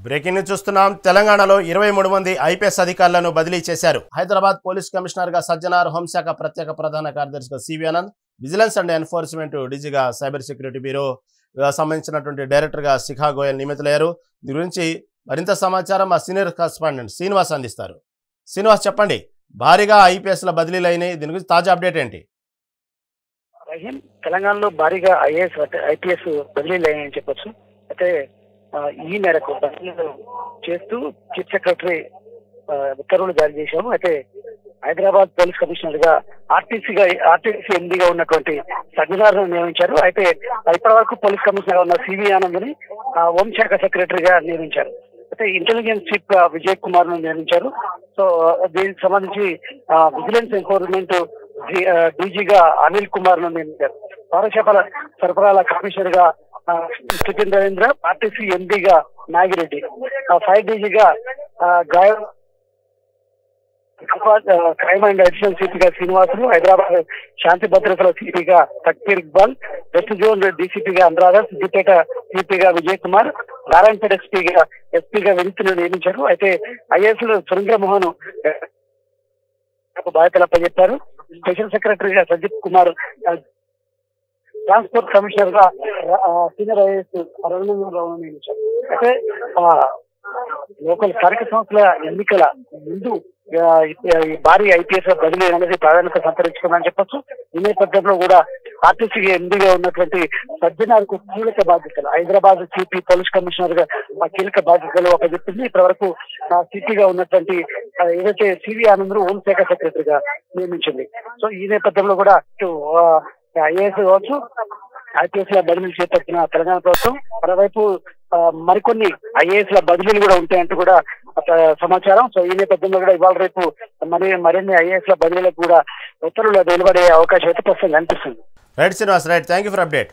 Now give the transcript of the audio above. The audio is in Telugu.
బ్రేకింగ్ న్యూస్ చూస్తున్నాం. తెలంగాణలో 23 మంది ఐపీఎస్ అధికారులను బదిలీ చేశారు. హైదరాబాద్ పోలీస్ కమిషనర్ గా సజ్జనార్, హోంశాఖ ప్రత్యేక ప్రధాన కార్యదర్శిగా C V Anand, vigilance and enforcement డీజీగా సైబర్ సెక్యూరిటీ బ్యూరో సంబంధించినటువంటి డైరెక్టర్ గా శిఖా గోయల్ నియమితులయ్యారు. దీని గురించి మరింత సమాచారం మా సీనియర్ కరెస్పాండెంట్ శ్రీనివాస్ అందిస్తారు. శ్రీనివాస్, చెప్పండి, భారీగా ఐపీఎస్ల బదిలీలు అయినాయి, దీని గురించి తాజా అప్డేట్ ఏంటి? తెలంగాణలో భారీగా ఐపీఎస్ బదిలీలు అయ్యాయని చెప్పొచ్చు. అయితే ఈ మేరకు బదిలీలు చేస్తూ చీఫ్ సెక్రటరీ ఉత్తర్వులు జారీ చేశాము. అయితే హైదరాబాద్ పోలీస్ కమిషనర్ గా ఆర్టీసీ ఎండీగా ఉన్నటువంటి సజ్జనార్ నియమించారు. అయితే ఇప్పటి వరకు పోలీస్ కమిషనర్ గా ఉన్న సివి ఆనంద్ ని హోంశాఖ సెక్రటరీగా నియమించారు. అయితే ఇంటెలిజెన్స్ చీఫ్ గా విజయ్ కుమార్ ను నియమించారు. సో దీనికి సంబంధించి విజిలెన్స్ ఎన్ఫోర్స్మెంట్ డీజీగా అనిల్ కుమార్ ను నియమించారు. పౌరశాఖల సరఫరాల కమిషనర్ గా సుచంద్రేంద్ర, ఆర్టీసీ ఎండీగా నాగిరెడ్డి, ఫైర్ డీజీగా క్రైమ్ అండ్ అడిషనల్ సిపిగా శ్రీనివాసులు, హైదరాబాద్ శాంతి భద్రతల సిపిగా తక్బీర్ ఇక్బాల్, వెస్ట్ జోన్ డీసీపీగా అనురాధ, సిద్దిపేట సిపిగా విజయ్ కుమార్, నారాయణపేట ఎస్పీగా వినీత్ను నియమించారు. అయితే ఐఏఎస్ సురేంద్ర మోహన్ బాధ్యతలు అప్పచెప్పారు. స్పెషల్ సెక్రటరీగా సందీప్ కుమార్, ట్రాన్స్పోర్ట్ కమిషనర్ గా సీనియర్ ఐఏఎస్ రఘునందనరావు నియమించారు. అయితే లోకల్ స్థానిక సంస్థల ఎన్నికల ముందు భారీ ఐపీఎస్ బదిలీ అనేది ప్రాధాన్యత సంతరించుకుందని చెప్పొచ్చు. ఈ నేపథ్యంలో కూడా ఆర్టీసీ ఎండీగా ఉన్నటువంటి సజ్జనార్ కు కీలక బాధ్యతలు, హైదరాబాద్ సిపి పోలీస్ కమిషనర్ గా కీలక బాధ్యతలు ఒక చెప్పింది. ఇప్పటి వరకు సిపిగా ఉన్నటువంటి ఏదైతే సివి ఆనంద్ హోంశాఖ సెక్రటరీగా నియమించింది. సో ఈ నేపథ్యంలో కూడా ఐఏఎస్ కావచ్చు, ఐపీఎస్ ల బదిలీలు చేపట్టిన తెలంగాణ ప్రభుత్వం, మరోవైపు మరికొన్ని ఐఏఎస్ ల బదిలీలు కూడా ఉంటాయంటూ కూడా సమాచారం. సో ఈ నేపథ్యంలో కూడా ఇవాళ రేపు మరిన్ని ఐఏఎస్ ల బదిలీలకు కూడా ఉత్తర్వులు వెలువడే అవకాశం అయితే ప్రస్తుతం కనిపిస్తుంది. Right Srinivas, right, thank you for update.